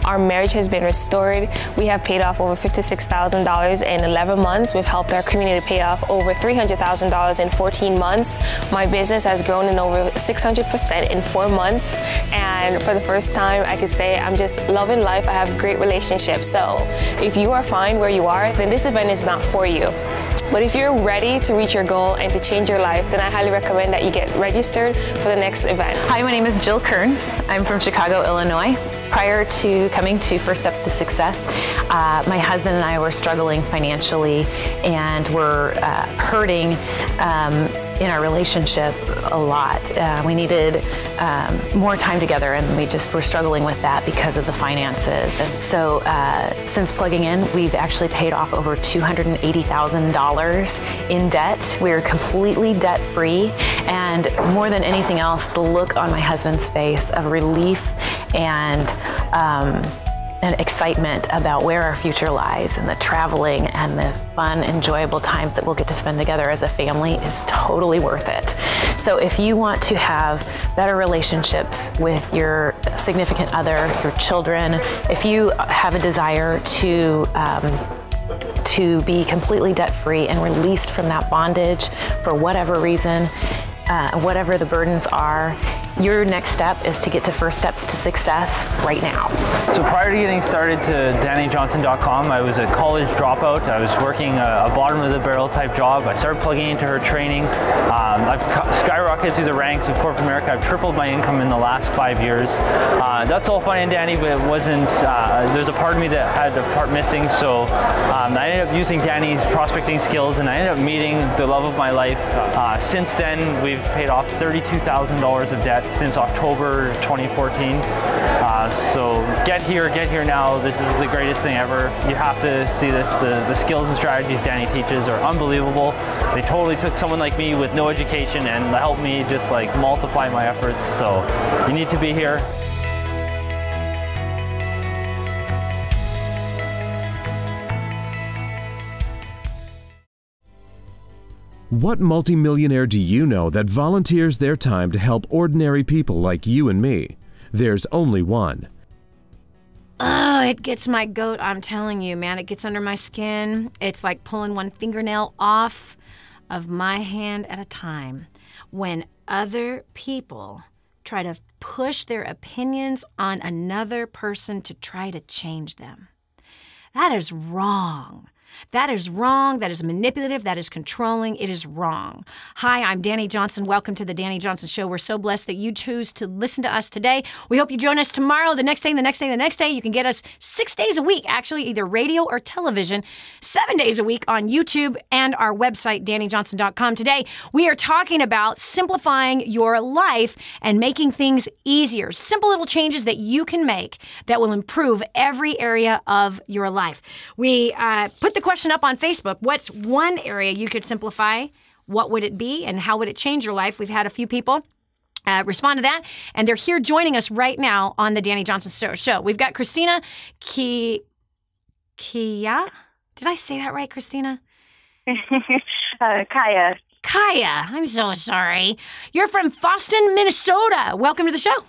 our marriage has been restored. We have paid off over $56,000 in 11 months. We've helped our community pay off over $300,000 in 14 months. My business has grown in over 600% in 4 months. And for the first time, I could say I'm just loving life. I have great relationships. So if you are fine where you are, then this event is not for you. But if you're ready to reach your goal and to change your life, then I highly recommend that you get registered for the next event. Hi, my name is Jill Kearns. I'm from Chicago, Illinois. Prior to coming to First Steps to Success, my husband and I were struggling financially and were hurting in our relationship a lot. We needed more time together, and we just were struggling with that because of the finances. And so since plugging in, we've actually paid off over $280,000 in debt. We're completely debt-free, and more than anything else, the look on my husband's face of relief and excitement about where our future lies, and the traveling and the fun, enjoyable times that we'll get to spend together as a family is totally worth it. So if you want to have better relationships with your significant other, your children, if you have a desire to be completely debt-free and released from that bondage for whatever reason, whatever the burdens are, your next step is to get to First Steps to Success right now. So prior to getting started to DaniJohnson.com, I was a college dropout. I was working a bottom-of-the-barrel type job. I started plugging into her training. I've skyrocketed through the ranks of corporate America. I've tripled my income in the last 5 years. That's all fine and dandy, but it wasn't, there's a part of me that had a part missing, so I ended up using Dani's prospecting skills, and I ended up meeting the love of my life. Since then, we've paid off $32,000 of debt since October 2014. So get here now. This is the greatest thing ever. You have to see this. The skills and strategies Dani teaches are unbelievable. They totally took someone like me with no education and helped me just like multiply my efforts. So you need to be here. What multimillionaire do you know that volunteers their time to help ordinary people like you and me? There's only one. Oh, it gets my goat, I'm telling you, man. It gets under my skin. It's like pulling one fingernail off of my hand at a time when other people try to push their opinions on another person to try to change them. That is wrong. That is wrong. That is manipulative. That is controlling. It is wrong. Hi, I'm Dani Johnson. Welcome to the Dani Johnson Show. We're so blessed that you choose to listen to us today. We hope you join us tomorrow, the next day, the next day, the next day. You can get us 6 days a week, actually, either radio or television, 7 days a week on YouTube and our website, DaniJohnson.com. Today, we are talking about simplifying your life and making things easier. Simple little changes that you can make that will improve every area of your life. We put the question up on Facebook. What's one area you could simplify? What would it be, and how would it change your life? We've had a few people respond to that, and they're here joining us right now on the Dani Johnson Show. We've got Christina Kia. Did I say that right, Christina? Kaya. Kaya. I'm so sorry. You're from Boston, Minnesota. Welcome to the show.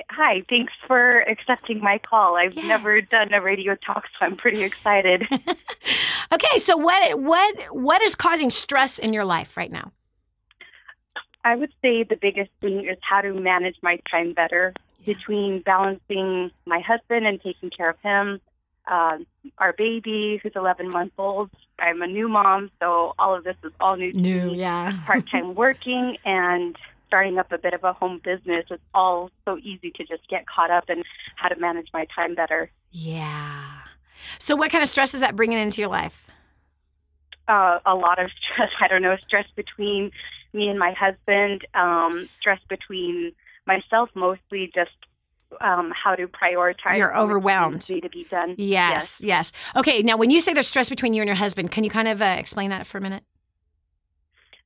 Hi, thanks for accepting my call. I've never done a radio talk, so I'm pretty excited. Okay, so what is causing stress in your life right now? I would say the biggest thing is how to manage my time better between balancing my husband and taking care of him, our baby who's 11 months old. I'm a new mom, so all of this is all new to me. Part-time working and starting up a bit of a home business. It's all so easy to just get caught up in how to manage my time better. Yeah. So what kind of stress is that bringing into your life? A lot of stress. I don't know, stress between me and my husband, stress between myself, mostly just how to prioritize. You're overwhelmed. Need to be done. Yes. Okay. Now, when you say there's stress between you and your husband, can you kind of explain that for a minute?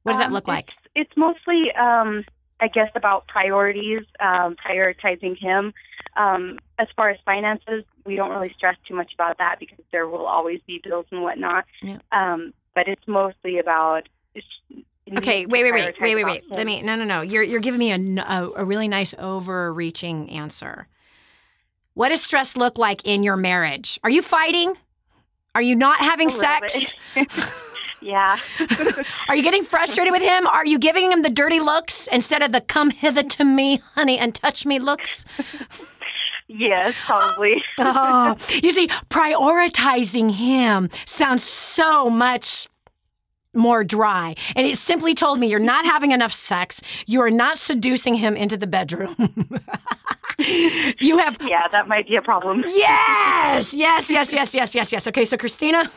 What does that look like? It's mostly, I guess, about priorities, prioritizing him. As far as finances, we don't really stress too much about that because there will always be bills and whatnot. Yeah. But it's mostly about. Okay, wait. Let me. No. You're giving me a really nice overreaching answer. What does stress look like in your marriage? Are you fighting? Are you not having sex? Yeah. Are you getting frustrated with him? Are you giving him the dirty looks instead of the come hither to me, honey, and touch me looks? Yes, probably. Oh, you see, prioritizing him sounds so much more dry. And it simply told me you're not having enough sex. You are not seducing him into the bedroom. You have... Yeah, that might be a problem. Yes. Okay, so Christina,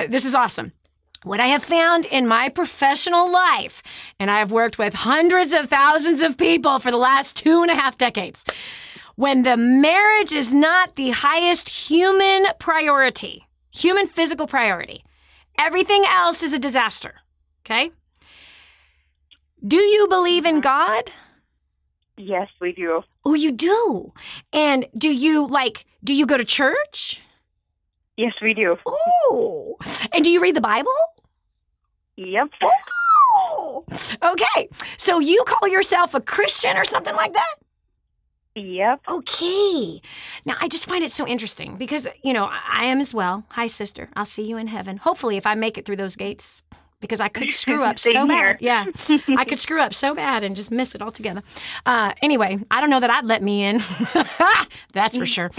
this is awesome. What I have found in my professional life, and I have worked with hundreds of thousands of people for the last 2.5 decades, when the marriage is not the highest human priority, human physical priority, everything else is a disaster, okay? Do you believe in God? Yes, we do. Oh, you do? And do you go to church? Yes, we do. Oh, and do you read the Bible? Yep. Oh, okay. So you call yourself a Christian or something like that? Yep. Okay. Now, I just find it so interesting because, I am as well. Hi, sister. I'll see you in heaven. Hopefully, if I make it through those gates, because I could screw up so bad. Yeah. I could screw up so bad and just miss it altogether. Anyway, I don't know that I'd let me in. That's for sure.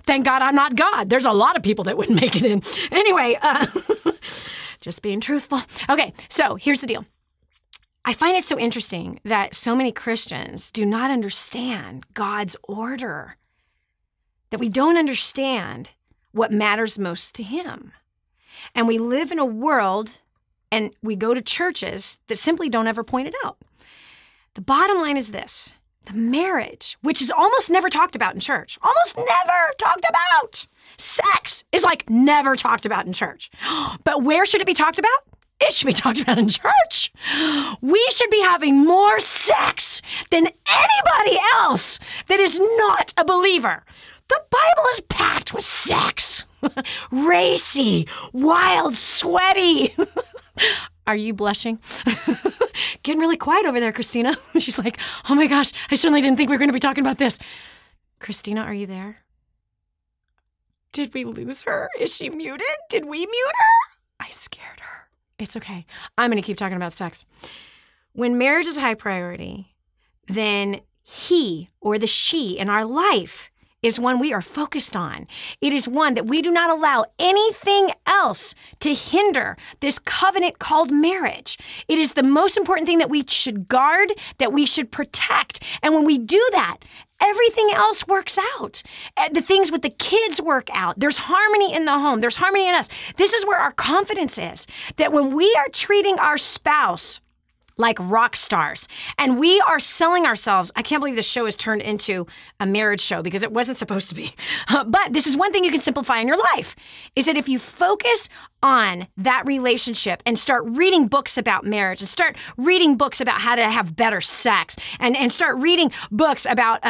Thank God I'm not God. There's a lot of people that wouldn't make it in. Anyway, just being truthful. Okay, so here's the deal. I find it so interesting that so many Christians do not understand God's order, that we don't understand what matters most to Him. And we live in a world and we go to churches that simply don't ever point it out. The bottom line is this. The marriage, which is almost never talked about in church, almost never talked about. Sex is like never talked about in church. But where should it be talked about? It should be talked about in church. We should be having more sex than anybody else that is not a believer. The Bible is packed with sex. Racy, wild, sweaty. Are you blushing? Getting really quiet over there, Christina. She's like, oh my gosh, I certainly didn't think we were going to be talking about this. Christina, are you there? Did we lose her? Is she muted? Did we mute her? I scared her. It's okay. I'm going to keep talking about sex. When marriage is a high priority, then he or the she in our life is one we are focused on. It is one that we do not allow anything else to hinder this covenant called marriage. It is the most important thing that we should guard, that we should protect. And when we do that, everything else works out. The things with the kids work out. There's harmony in the home. There's harmony in us. This is where our confidence is, that when we are treating our spouse like rock stars, and we are selling ourselves. I can't believe this show has turned into a marriage show because it wasn't supposed to be. But this is one thing you can simplify in your life, is that if you focus on that relationship and start reading books about marriage and start reading books about how to have better sex and start reading books about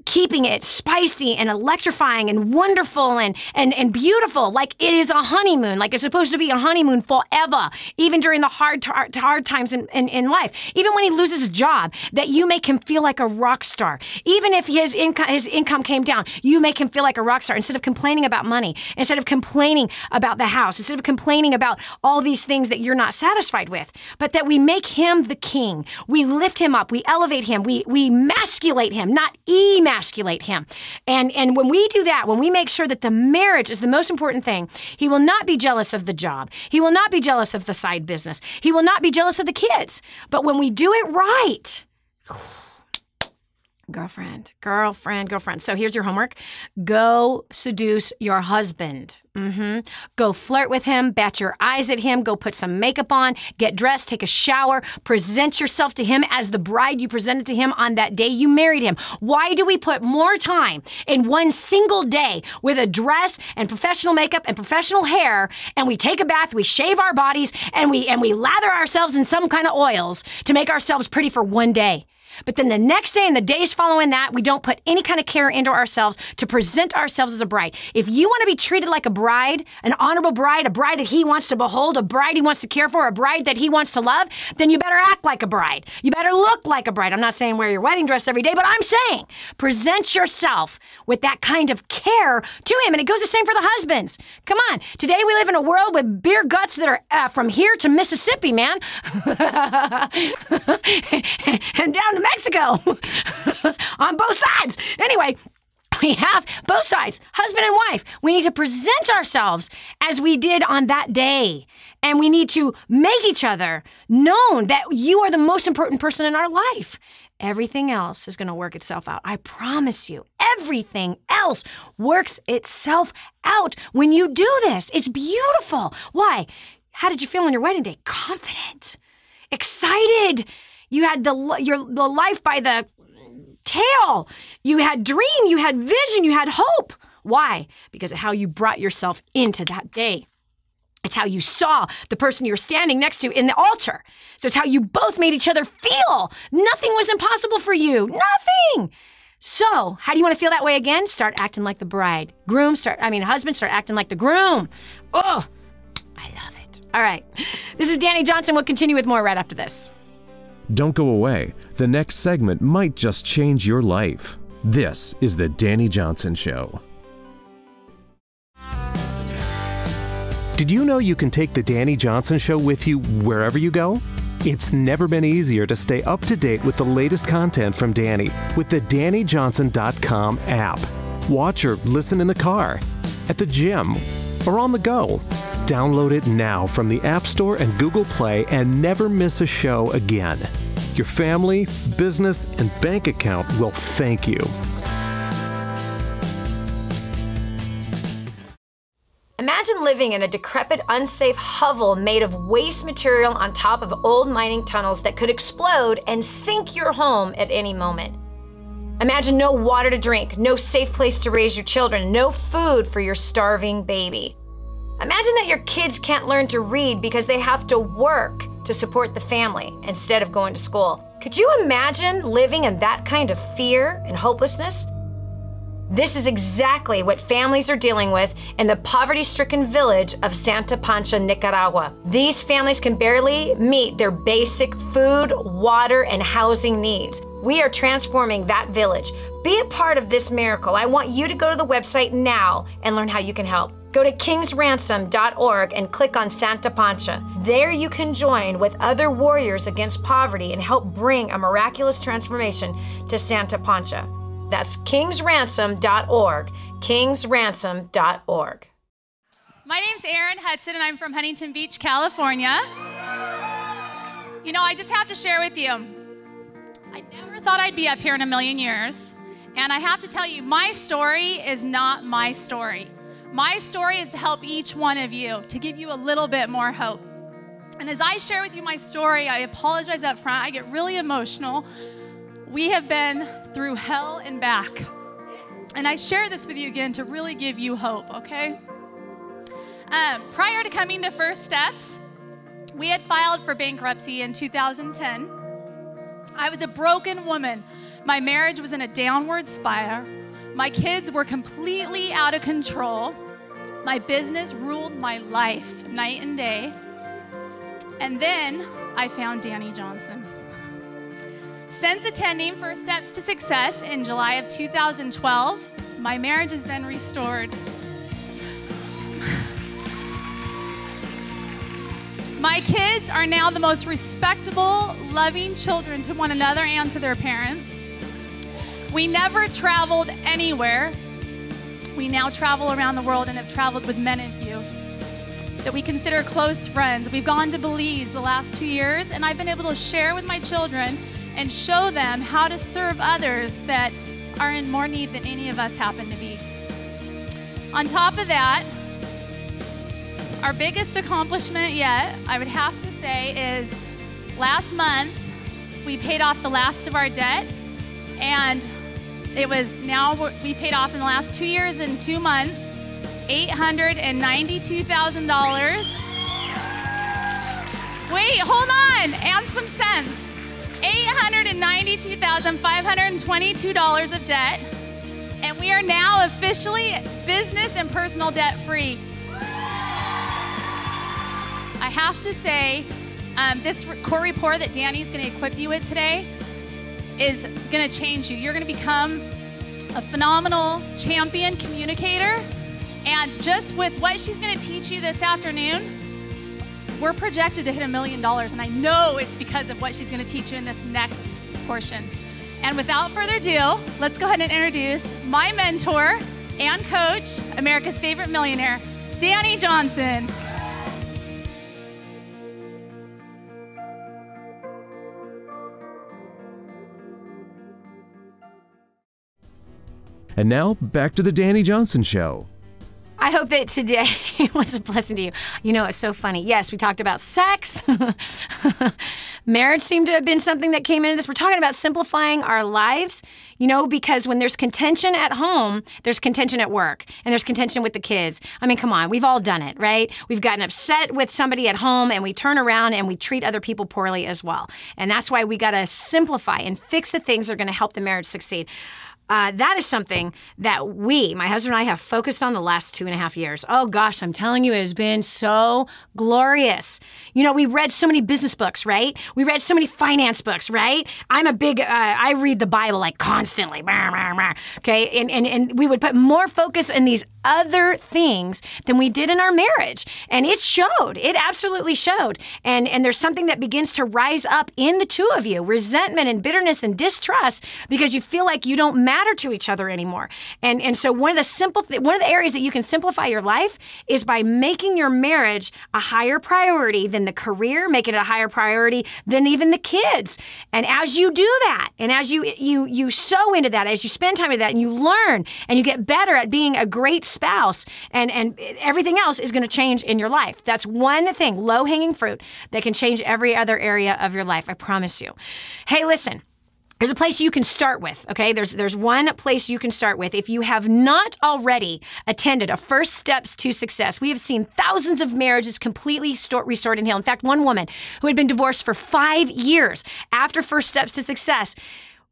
keeping it spicy and electrifying and wonderful and beautiful, like it is a honeymoon, like it's supposed to be a honeymoon forever, even during the hard times in life. Even when he loses his job, that you make him feel like a rock star. Even if his income came down, you make him feel like a rock star instead of complaining about money, instead of complaining about the house, instead of complaining about all these things that you're not satisfied with, but that we make him the king. We lift him up. We elevate him. We masculate him, not emasculate him. And when we do that, when we make sure that the marriage is the most important thing, he will not be jealous of the job. He will not be jealous of the side business. He will not be jealous of the kids. But when we do it right, Girlfriend. So here's your homework. Go seduce your husband. Go flirt with him, bat your eyes at him, go put some makeup on, get dressed, take a shower, present yourself to him as the bride you presented to him on that day you married him. Why do we put more time in one single day with a dress and professional makeup and professional hair, and we take a bath, we shave our bodies, and we lather ourselves in some kind of oils to make ourselves pretty for one day? But then the next day and the days following that, we don't put any kind of care into ourselves to present ourselves as a bride. If you want to be treated like a bride, an honorable bride, a bride that he wants to behold, a bride he wants to care for, a bride that he wants to love, then you better act like a bride. You better look like a bride. I'm not saying wear your wedding dress every day, but I'm saying present yourself with that kind of care to him. And it goes the same for the husbands. Come on. Today we live in a world with beer guts that are from here to Mississippi, man. And down to Mexico on both sides. Anyway, we have both sides, husband and wife. We need to present ourselves as we did on that day. And we need to make each other known that you are the most important person in our life. Everything else is going to work itself out. I promise you, everything else works itself out when you do this. It's beautiful. Why? How did you feel on your wedding day? Confident, excited. You had the life by the tail. You had dream, you had vision, you had hope. Why? Because of how you brought yourself into that day. It's how you saw the person you're standing next to in the altar. So it's how you both made each other feel. Nothing was impossible for you. Nothing. So how do you want to feel that way again? Start acting like the bride. Husband, start acting like the groom. Oh, I love it. All right. This is Dani Johnson. We'll continue with more right after this. Don't go away. The next segment might just change your life. This is the Dani Johnson Show. Did you know you can take the Dani Johnson Show with you wherever you go? It's never been easier to stay up to date with the latest content from Dani with the DaniJohnson.com app. Watch or listen in the car, at the gym, or on the go. Download it now from the App Store and Google Play and never miss a show again. Your family, business, and bank account will thank you. Imagine living in a decrepit, unsafe hovel made of waste material on top of old mining tunnels that could explode and sink your home at any moment. Imagine no water to drink, no safe place to raise your children, no food for your starving baby. Imagine that your kids can't learn to read because they have to work to support the family instead of going to school. Could you imagine living in that kind of fear and hopelessness? This is exactly what families are dealing with in the poverty-stricken village of Santa Pancha, Nicaragua. These families can barely meet their basic food, water, and housing needs. We are transforming that village. Be a part of this miracle. I want you to go to the website now and learn how you can help. Go to kingsransom.org and click on Santa Pancha. There you can join with other warriors against poverty and help bring a miraculous transformation to Santa Pancha. That's kingsransom.org, kingsransom.org. My name's Erin Hudson, and I'm from Huntington Beach, California. You know, I just have to share with you, I never thought I'd be up here in a million years, and I have to tell you, my story is not my story. My story is to help each one of you, to give you a little bit more hope. And as I share with you my story, I apologize up front, I get really emotional. We have been through hell and back. And I share this with you again to really give you hope, okay? Prior to coming to First Steps, we had filed for bankruptcy in 2010. I was a broken woman. My marriage was in a downward spiral. My kids were completely out of control. My business ruled my life night and day. And then I found Dani Johnson. Since attending First Steps to Success in July of 2012, my marriage has been restored. My kids are now the most respectable, loving children to one another and to their parents. We never traveled anywhere. We now travel around the world and have traveled with many of you that we consider close friends. We've gone to Belize the last 2 years, and I've been able to share with my children and show them how to serve others that are in more need than any of us happen to be. On top of that, our biggest accomplishment yet, I would have to say, is last month we paid off the last of our debt, and we paid off in the last 2 years and 2 months, $892,000. Wait, hold on, and some cents. $892,522 of debt, and we are now officially business and personal debt free. I have to say, this core report that Dani's going to equip you with today is going to change you. You're going to become a phenomenal champion communicator, and just with what she's going to teach you this afternoon, we're projected to hit $1 million, and I know it's because of what she's going to teach you in this next portion. And without further ado, let's go ahead and introduce my mentor and coach, America's favorite millionaire, Dani Johnson. And now, back to the Dani Johnson Show. I hope that today was a blessing to you. You know, it's so funny. Yes, we talked about sex. Marriage seemed to have been something that came into this. We're talking about simplifying our lives, you know, because when there's contention at home, there's contention at work, and there's contention with the kids. I mean, come on, we've all done it, right? We've gotten upset with somebody at home, and we turn around and we treat other people poorly as well. And that's why we got to simplify and fix the things that are going to help the marriage succeed. That is something that my husband and I, have focused on the last 2.5 years. Oh gosh, I'm telling you, it has been so glorious. You know, we read so many business books, right? We read so many finance books, right? I'm a big, I read the Bible like constantly, okay? And we would put more focus in these other things than we did in our marriage. And it showed. It absolutely showed. And there's something that begins to rise up in the two of you, resentment and bitterness and distrust, because you feel like you don't matter to each other anymore. And so one of the areas that you can simplify your life is by making your marriage a higher priority than the career, make it a higher priority than even the kids. And as you do that, and as you sow into that, as you spend time with that, and you learn, and you get better at being a great spouse, and everything else is going to change in your life. That's one thing, low-hanging fruit, that can change every other area of your life, I promise you. Hey, listen. There's a place you can start with, okay? There's one place you can start with. If you have not already attended a First Steps to Success, we have seen thousands of marriages completely restored and healed. In fact, one woman who had been divorced for 5 years after First Steps to Success,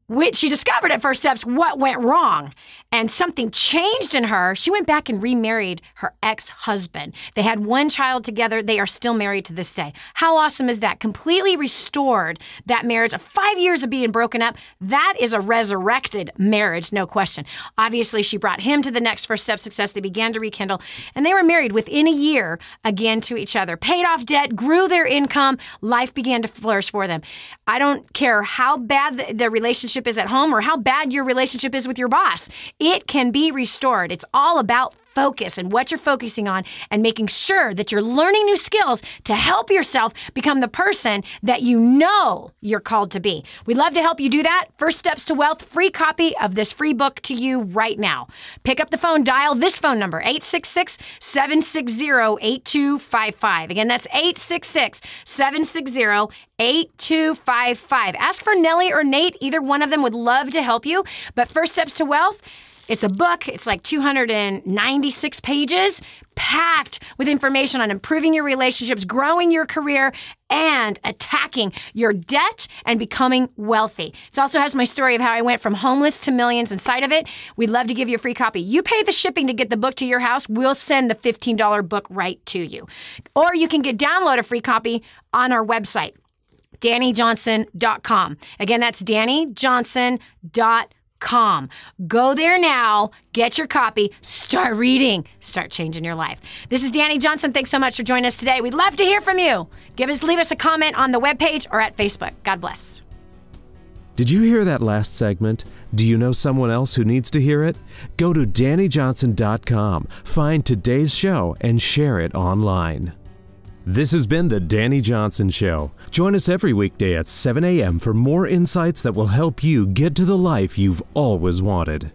which she discovered at First Steps what went wrong, and something changed in her. She went back and remarried her ex-husband. They had one child together. They are still married to this day. How awesome is that? Completely restored that marriage of 5 years of being broken up. That is a resurrected marriage, no question. Obviously, she brought him to the next First Step Success. They began to rekindle, and they were married within a year again to each other. Paid off debt, grew their income. Life began to flourish for them. I don't care how bad the relationship is at home or how bad your relationship is with your boss. It can be restored. It's all about focus and what you're focusing on, and making sure that you're learning new skills to help yourself become the person that you know you're called to be. We'd love to help you do that. First Steps to Wealth, free copy of this free book to you right now. Pick up the phone, dial this phone number, 866-760-8255. Again, that's 866-760-8255. Ask for Nellie or Nate. Either one of them would love to help you. But First Steps to Wealth, it's a book. It's like 296 pages, packed with information on improving your relationships, growing your career, and attacking your debt and becoming wealthy. It also has my story of how I went from homeless to millions inside of it. We'd love to give you a free copy. You pay the shipping to get the book to your house. We'll send the $15 book right to you. Or you can download a free copy on our website, DaniJohnson.com. Again, that's DaniJohnson.com. Go there now, get your copy, start reading, start changing your life. This is Dani Johnson. Thanks so much for joining us today. We'd love to hear from you. Leave us a comment on the webpage or at Facebook. God bless. Did you hear that last segment? Do you know someone else who needs to hear it? Go to DaniJohnson.com, find today's show, and share it online. This has been the Dani Johnson Show. Join us every weekday at 7 a.m. for more insights that will help you get to the life you've always wanted.